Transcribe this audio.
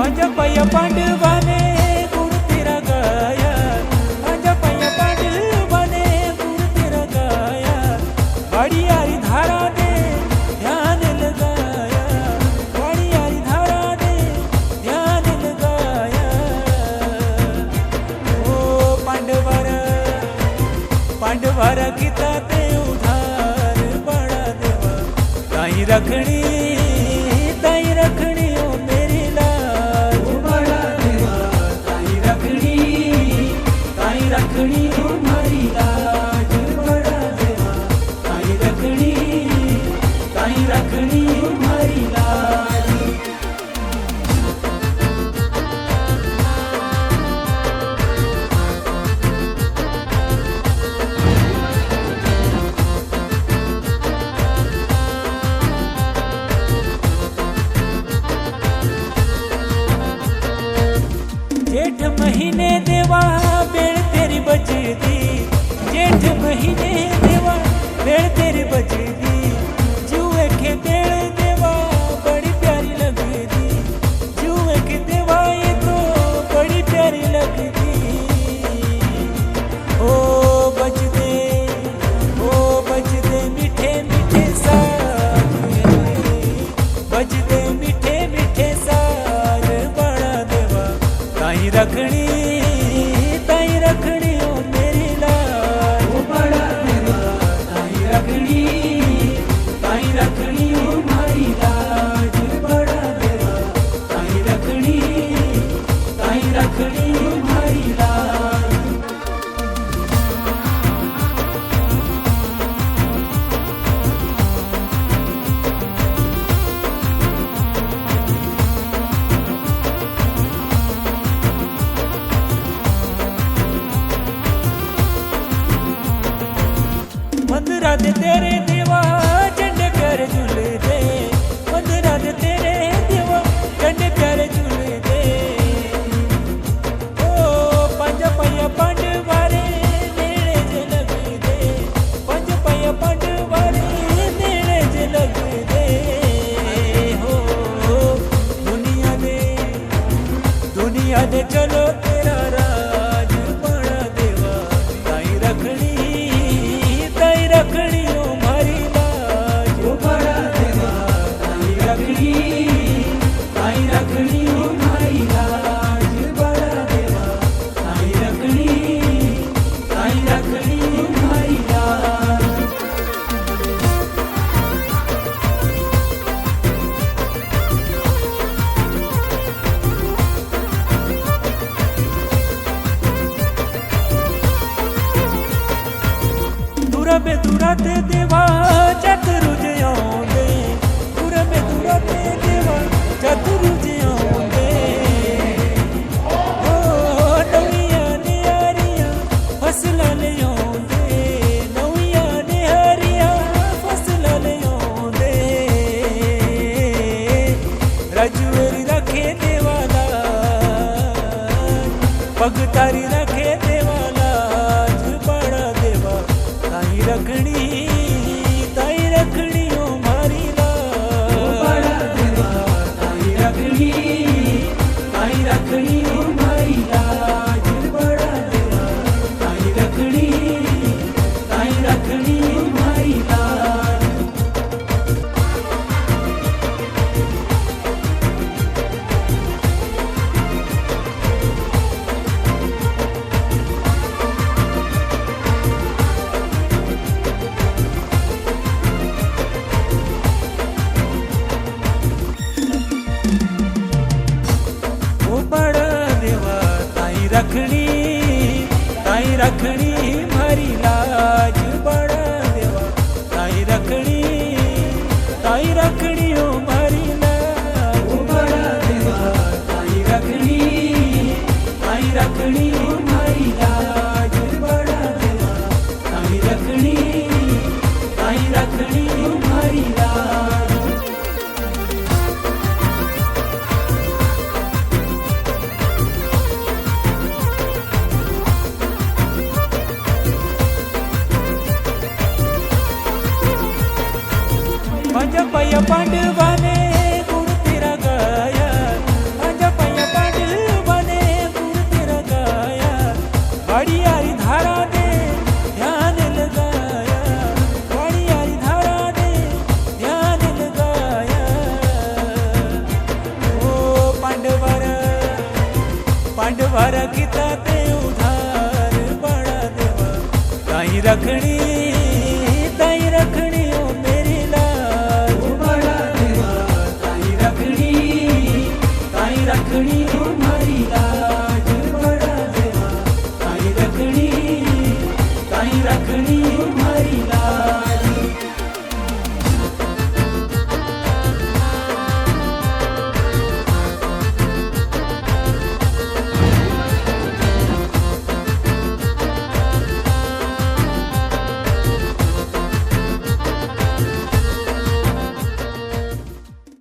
माझ्या पाया पांडवाने गुण तेरा गाया, माझ्या पाया पांडवाने गुण तेरा गाया, वाड़ी आई धारा ने ध्यान लगाया, वाड़ी आई धारा ने ध्यान लगाया। ओ पांडवारा गीता ते उधार बड़ा देवा, ताई रखणी ओ मेरी लाज बड़ा देवा, ताई रखणी ओ मारी लाज बड़ा देवा, ताई रखणी ओ मारी लाज। जेठ महीने देवा बेड़ तेरी बजदी, जेठ महीने देवा बेड़ तेरी बजदी, जुए के बेड़ देवा बड़ी प्यारी लगदी, जुए के देवा ये तो बड़ी प्यारी लगदी। ओ बजदे मीठे मीठे साज, बजदे मीठे मीठे साज बड़ा देवा, ताई रखणी ओ मेरी लाज बड़ा देवा, ताई रखणी ओ मारी लाज बड़ा देवा, ताई रखणी ओ मारी लाज। मंदिरा दे तेरे देवा झंडे प्यारे झूले दे, मंदिरा दे तेरे देवा झंडे प्यारे झूले दे। ओ पंज पैया पांडवारे नेड़े जे लगे दे, पंज पैया पांडवारे नेड़े जे लगे दे। हो दुनिया दे चलो तेरा राज बड़ा देवा, ताई रखणी ओ मारी लाज बड़ा देवा, ताई रखणी ओ मारी लाज बड़ा देवा, ताई रखणी ओ मारी लाज। दूरा ते देवा चतुरुज आउंदे, दूरा ते देवा चतुरुज आउंदे। ओ नवियां निहारियां फसलां ले आउंदे, नवियां निहारियां फसलां ले आउंदे। रजूरी रखे देवा लाज, पग तारी रखे देवा लाज बड़ा देवा, ताई रखणी ओ मारी लाज बड़ा देवा, ताई रखणी ओ मारी लाज बड़ा देवा, ताई रखणी ओ मारी लाज। रखणी मारी लाज बड़ा देवा, ताई रखणी ओ मारी लाज बड़ा देवा, ताई रखणी ओ मारी लाज बड़ा देवा, ताई रखणी ओ मारी लाज। माझ्या पाया पांडवाने गुण तेरा गाया, माझ्या पाया मांडवारा गीता ते उधार बड़ा देवा ताई रखणी